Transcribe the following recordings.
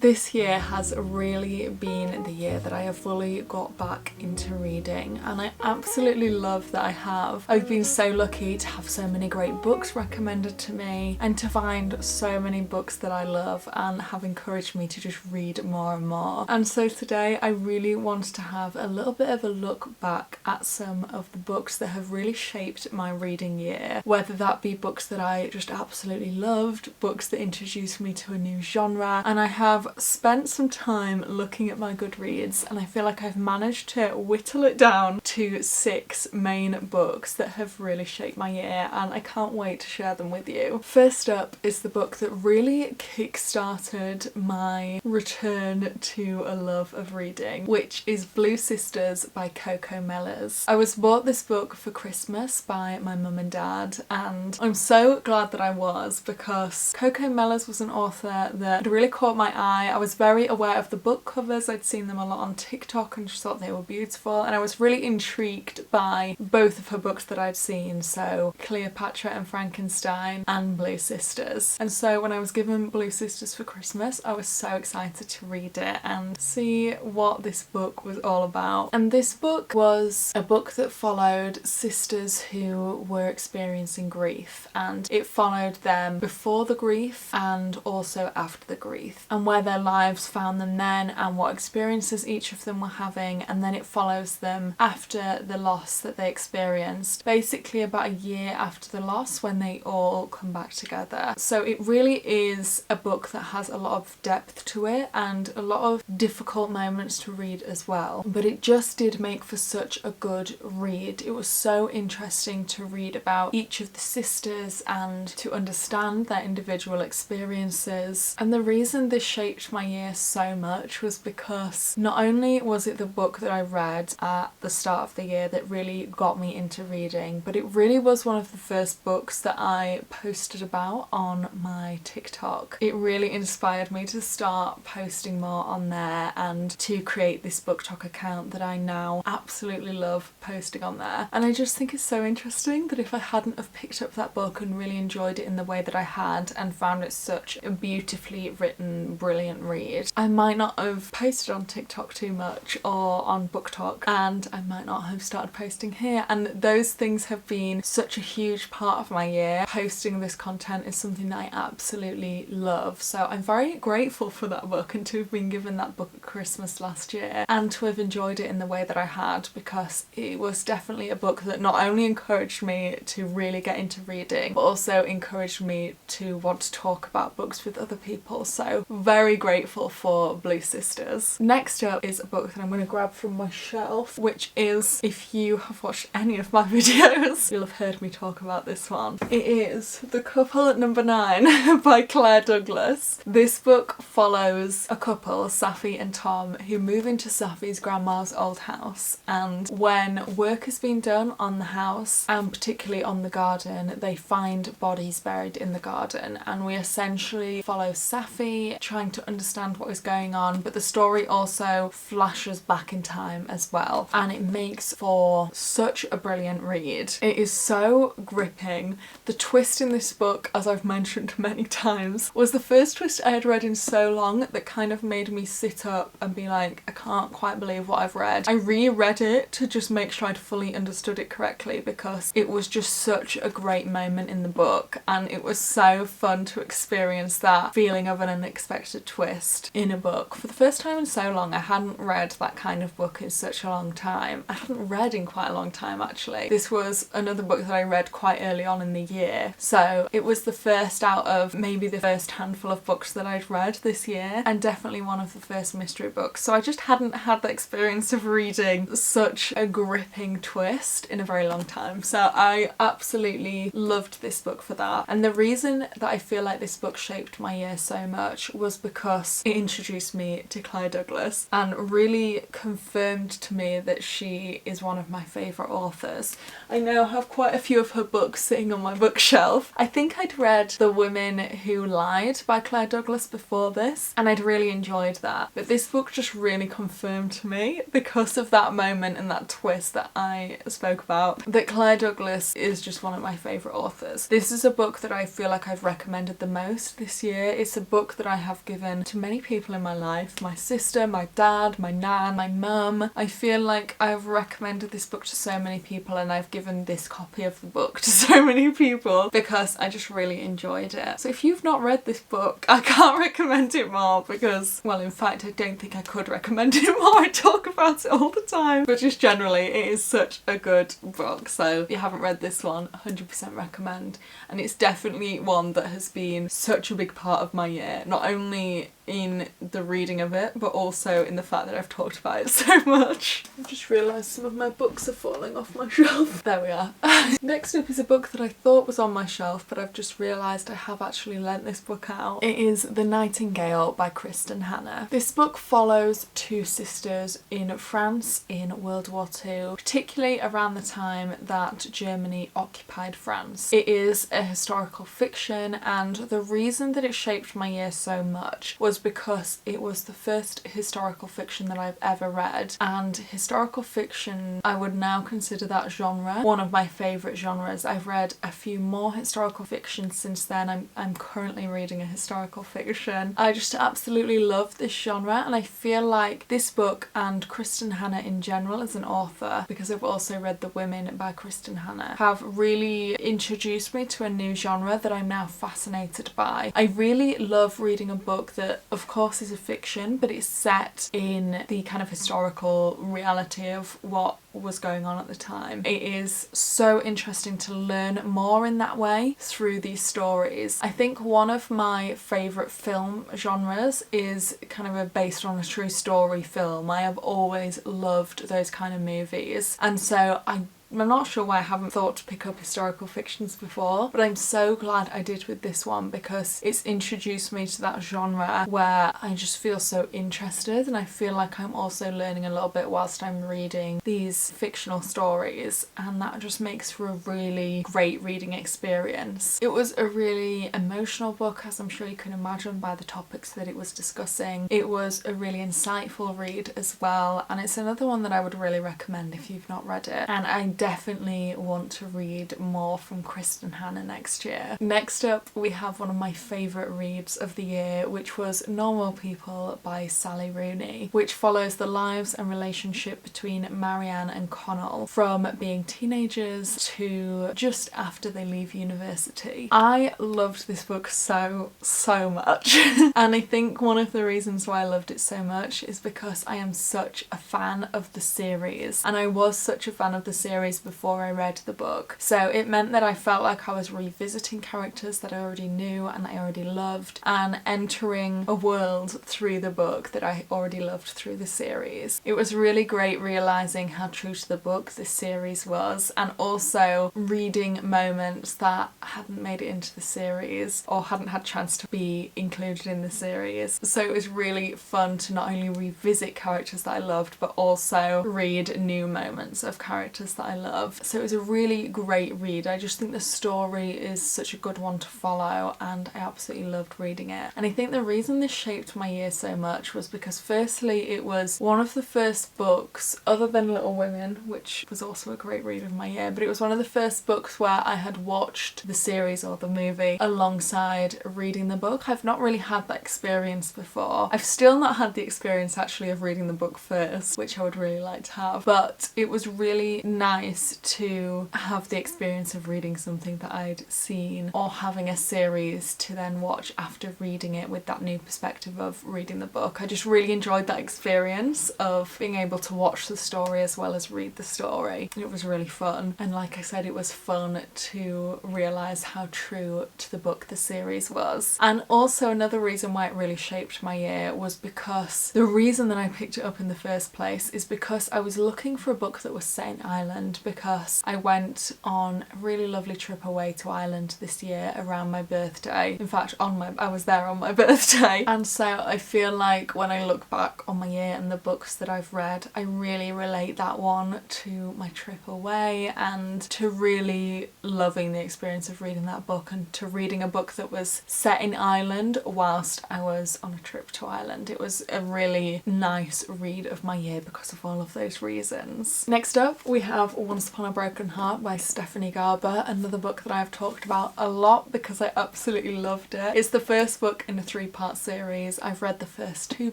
This year has really been the year that I have fully got back into reading, and I absolutely love that I have. I've been so lucky to have so many great books recommended to me and to find so many books that I love and have encouraged me to just read more and more. And so today I really want to have a little bit of a look back at some of the books that have really shaped my reading year, whether that be books that I just absolutely loved, books that introduced me to a new genre. And I have spent some time looking at my Goodreads, and I feel like I've managed to whittle it down to 6 main books that have really shaped my year, and I can't wait to share them with you. First up is the book that really kick-started my return to a love of reading, which is Blue Sisters by Coco Mellors. I was bought this book for Christmas by my mum and dad, and I'm so glad that I was, because Coco Mellors was an author that really caught my eye. I was very aware of the book covers. I'd seen them a lot on TikTok and just thought they were beautiful, and I was really intrigued by both of her books that I'd seen, so Cleopatra and Frankenstein and Blue Sisters. And so when I was given Blue Sisters for Christmas, I was so excited to read it and see what this book was all about. And this book was a book that followed sisters who were experiencing grief, and it followed them before the grief and also after the grief, and where their lives found them then and what experiences each of them were having, and then it follows them after the loss that they experienced, basically about a year after the loss when they all come back together. So it really is a book that has a lot of depth to it and a lot of difficult moments to read as well, but it just did make for such a good read. It was so interesting to read about each of the sisters and to understand their individual experiences. And the reason this shaped my year so much was because not only was it the book that I read at the start of the year that really got me into reading, but it really was one of the first books that I posted about on my TikTok. It really inspired me to start posting more on there and to create this BookTok account that I now absolutely love posting on there. And I just think it's so interesting that if I hadn't have picked up that book and really enjoyed it in the way that I had and found it such a beautifully written, brilliant read, I might not have posted on TikTok too much or on BookTok, and I might not have started posting here, and those things have been such a huge part of my year. Posting this content is something that I absolutely love, so I'm very grateful for that book and to have been given that book at Christmas last year and to have enjoyed it in the way that I had, because it was definitely a book that not only encouraged me to really get into reading but also encouraged me to want to talk about books with other people. So very grateful for Blue Sisters. Next up is a book that I'm going to grab from my shelf, which is, if you have watched any of my videos, you'll have heard me talk about this one. It is The Couple at Number 9 by Claire Douglas. This book follows a couple, Safi and Tom, who move into Safi's grandma's old house, and when work has been done on the house and particularly on the garden, they find bodies buried in the garden, and we essentially follow Safi trying to understand what is going on, but the story also flashes back in time as well, and it makes for such a brilliant read. It is so gripping. The twist in this book, as I've mentioned many times, was the first twist I had read in so long that kind of made me sit up and be like, I can't quite believe what I've read. I reread it to just make sure I'd fully understood it correctly, because it was just such a great moment in the book, and it was so fun to experience that feeling of an unexpected twist in a book. For the first time in so long, I hadn't read that kind of book in such a long time. I hadn't read in quite a long time, actually. This was another book that I read quite early on in the year, so it was the first out of maybe the first handful of books that I'd read this year, and definitely one of the first mystery books. So I just hadn't had the experience of reading such a gripping twist in a very long time. So I absolutely loved this book for that. And the reason that I feel like this book shaped my year so much was because it introduced me to Claire Douglas and really confirmed to me that she is one of my favourite authors. I now have quite a few of her books sitting on my bookshelf. I think I'd read The Women Who Lied by Claire Douglas before this, and I'd really enjoyed that. But this book just really confirmed to me, because of that moment and that twist that I spoke about, that Claire Douglas is just one of my favourite authors. This is a book that I feel like I've recommended the most this year. It's a book that I have given spoken to many people in my life, my sister, my dad, my nan, my mum. I feel like I've recommended this book to so many people, and I've given this copy of the book to so many people because I just really enjoyed it. So if you've not read this book, I can't recommend it more because, well, in fact, I don't think I could recommend it more. I talk about it all the time, but just generally it is such a good book. So if you haven't read this one, 100% recommend. And it's definitely one that has been such a big part of my year, not only in the reading of it, but also in the fact that I've talked about it so much. I've just realised some of my books are falling off my shelf. There we are. Next up is a book that I thought was on my shelf, but I've just realised I have actually lent this book out. It is The Nightingale by Kristen Hanna. This book follows two sisters in France in World War II, particularly around the time that Germany occupied France. It is a historical fiction, and the reason that it shaped my year so much was because it was the first historical fiction that I've ever read, and historical fiction, I would now consider that genre one of my favourite genres. I've read a few more historical fiction since then. I'm currently reading a historical fiction. I just absolutely love this genre, and I feel like this book and Kristen Hanna in general as an author, because I've also read The Women by Kristen Hanna, have really introduced me to a new genre that I'm now fascinated by. I really love reading a book that, of course, is a fiction, but it's set in the kind of historical reality of what was going on at the time. It is so interesting to learn more in that way through these stories. I think one of my favourite film genres is kind of a based on a true story film. I have always loved those kind of movies, and so I'm not sure why I haven't thought to pick up historical fictions before, but I'm so glad I did with this one because it's introduced me to that genre where I just feel so interested, and I feel like I'm also learning a little bit whilst I'm reading these fictional stories, and that just makes for a really great reading experience. It was a really emotional book, as I'm sure you can imagine by the topics that it was discussing. It was a really insightful read as well, and it's another one that I would really recommend if you've not read it, and I definitely want to read more from Kristen Hanna next year. Next up, we have one of my favourite reads of the year, which was Normal People by Sally Rooney, which follows the lives and relationship between Marianne and Connell from being teenagers to just after they leave university. I loved this book so much and I think one of the reasons why I loved it so much is because I am such a fan of the series, and I was such a fan of the series before I read the book, so it meant that I felt like I was revisiting characters that I already knew and I already loved, and entering a world through the book that I already loved through the series. It was really great realising how true to the book this series was, and also reading moments that hadn't made it into the series or hadn't had a chance to be included in the series. So it was really fun to not only revisit characters that I loved, but also read new moments of characters that I love. So it was a really great read. I just think the story is such a good one to follow, and I absolutely loved reading it. And I think the reason this shaped my year so much was because firstly it was one of the first books, other than Little Women, which was also a great read of my year, but it was one of the first books where I had watched the series or the movie alongside reading the book. I've not really had that experience before. I've still not had the experience actually of reading the book first, which I would really like to have, but it was really nice to have the experience of reading something that I'd seen, or having a series to then watch after reading it with that new perspective of reading the book. I just really enjoyed that experience of being able to watch the story as well as read the story. It was really fun, and like I said, it was fun to realise how true to the book the series was. And also another reason why it really shaped my year was because the reason that I picked it up in the first place is because I was looking for a book that was set in Ireland, because I went on a really lovely trip away to Ireland this year around my birthday. In fact, I was there on my birthday, and so I feel like when I look back on my year and the books that I've read, I really relate that one to my trip away and to really loving the experience of reading that book, and to reading a book that was set in Ireland whilst I was on a trip to Ireland. It was a really nice read of my year because of all of those reasons. Next up we have Once Upon a Broken Heart by Stephanie Garber, another book that I've talked about a lot because I absolutely loved it. It's the first book in a 3-part series. I've read the first 2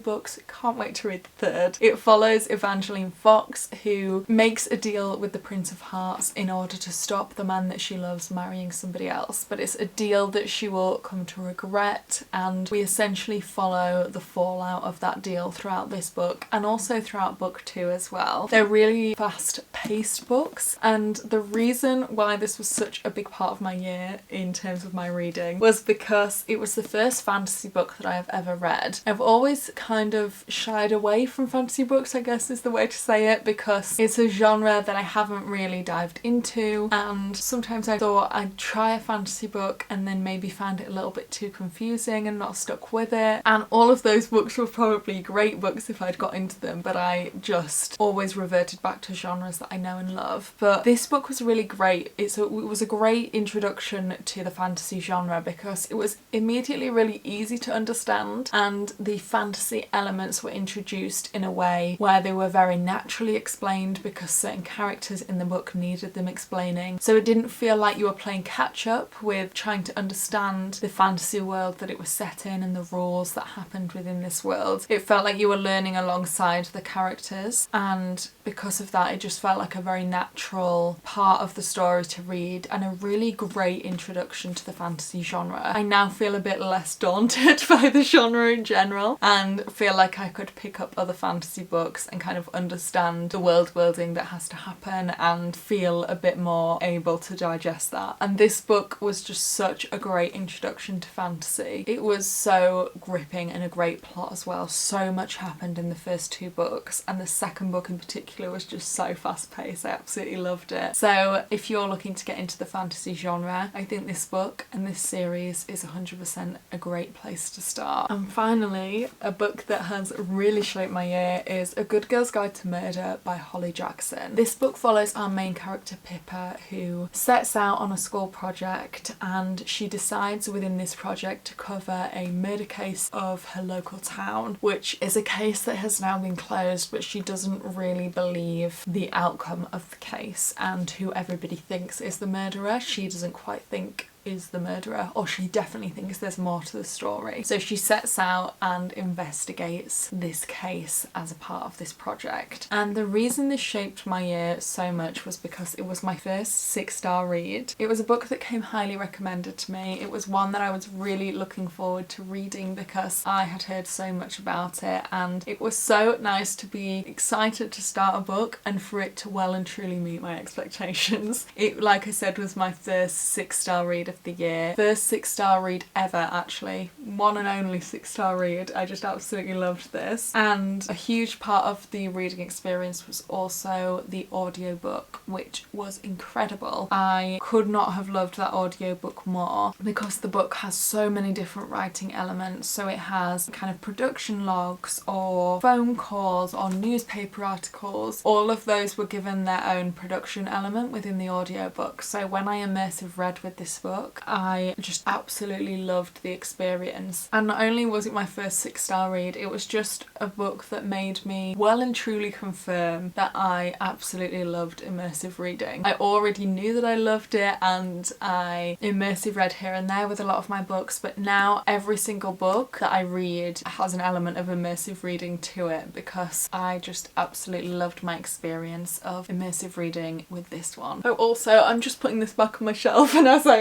books, can't wait to read the 3rd. It follows Evangeline Fox, who makes a deal with the Prince of Hearts in order to stop the man that she loves marrying somebody else, but it's a deal that she will come to regret, and we essentially follow the fallout of that deal throughout this book and also throughout book 2 as well. They're really fast-paced books, and the reason why this was such a big part of my year in terms of my reading was because it was the first fantasy book that I have ever read. I've always kind of shied away from fantasy books, I guess is the way to say it, because it's a genre that I haven't really dived into, and sometimes I thought I'd try a fantasy book and then maybe find it a little bit too confusing and not stuck with it. And all of those books were probably great books if I'd got into them, but I just always reverted back to genres that I know and love. But this book was really great. It was a great introduction to the fantasy genre because it was immediately really easy to understand, and the fantasy elements were introduced in a way where they were very naturally explained because certain characters in the book needed them explaining. So it didn't feel like you were playing catch up with trying to understand the fantasy world that it was set in and the rules that happened within this world. It felt like you were learning alongside the characters, and because of that it just felt like a very natural part of the story to read and a really great introduction to the fantasy genre. I now feel a bit less daunted by the genre in general and feel like I could pick up other fantasy books and kind of understand the world building that has to happen and feel a bit more able to digest that. And this book was just such a great introduction to fantasy. It was so gripping and a great plot as well. So much happened in the first 2 books, and the second book in particular was just so fast paced. I absolutely loved it. So if you're looking to get into the fantasy genre, I think this book and this series is 100% a great place to start. And finally, a book that has really shaped my year is A Good Girl's Guide to Murder by Holly Jackson. This book follows our main character Pippa, who sets out on a school project, and she decides within this project to cover a murder case of her local town, which is a case that has now been closed, but she doesn't really believe the outcome of the case and who everybody thinks is the murderer. She doesn't quite think is the murderer, or she definitely thinks there's more to the story. So she sets out and investigates this case as a part of this project. And the reason this shaped my year so much was because it was my first 6-star read. It was a book that came highly recommended to me. It was one that I was really looking forward to reading because I had heard so much about it, and it was so nice to be excited to start a book and for it to well and truly meet my expectations. It, like I said, was my first 6-star read of the year. First 6-star read ever, actually. One and only 6-star read. I just absolutely loved this. And a huge part of the reading experience was also the audiobook, which was incredible. I could not have loved that audiobook more because the book has so many different writing elements. So it has kind of production logs or phone calls or newspaper articles. All of those were given their own production element within the audiobook. So when I immersive read with this book, I just absolutely loved the experience. And not only was it my first 6-star read, it was just a book that made me well and truly confirm that I absolutely loved immersive reading. I already knew that I loved it, and I immersive read here and there with a lot of my books, but now every single book that I read has an element of immersive reading to it because I just absolutely loved my experience of immersive reading with this one. Oh, also, I'm just putting this back on my shelf, and as I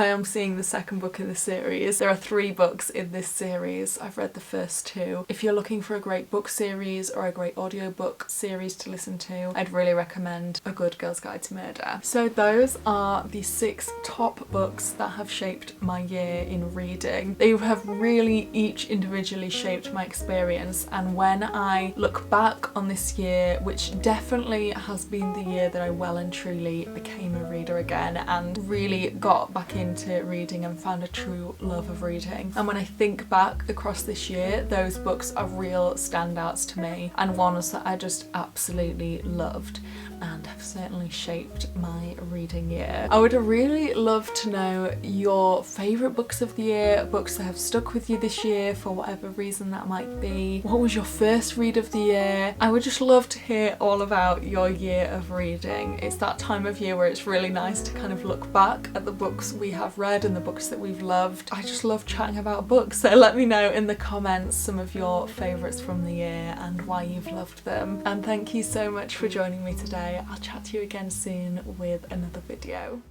am seeing the second book in the series. There are 3 books in this series. I've read the first 2. If you're looking for a great book series or a great audiobook series to listen to, I'd really recommend A Good Girl's Guide to Murder. So those are the 6 top books that have shaped my year in reading. They have really each individually shaped my experience, and when I look back on this year, which definitely has been the year that I well and truly became a reader again and really got back back into reading and found a true love of reading. And when I think back across this year, those books are real standouts to me and ones that I just absolutely loved and have certainly shaped my reading year. I would really love to know your favourite books of the year, books that have stuck with you this year for whatever reason that might be. What was your first read of the year? I would just love to hear all about your year of reading. It's that time of year where it's really nice to kind of look back at the books we have read and the books that we've loved. I just love chatting about books, so let me know in the comments some of your favourites from the year and why you've loved them. And thank you so much for joining me today. I'll chat to you again soon with another video.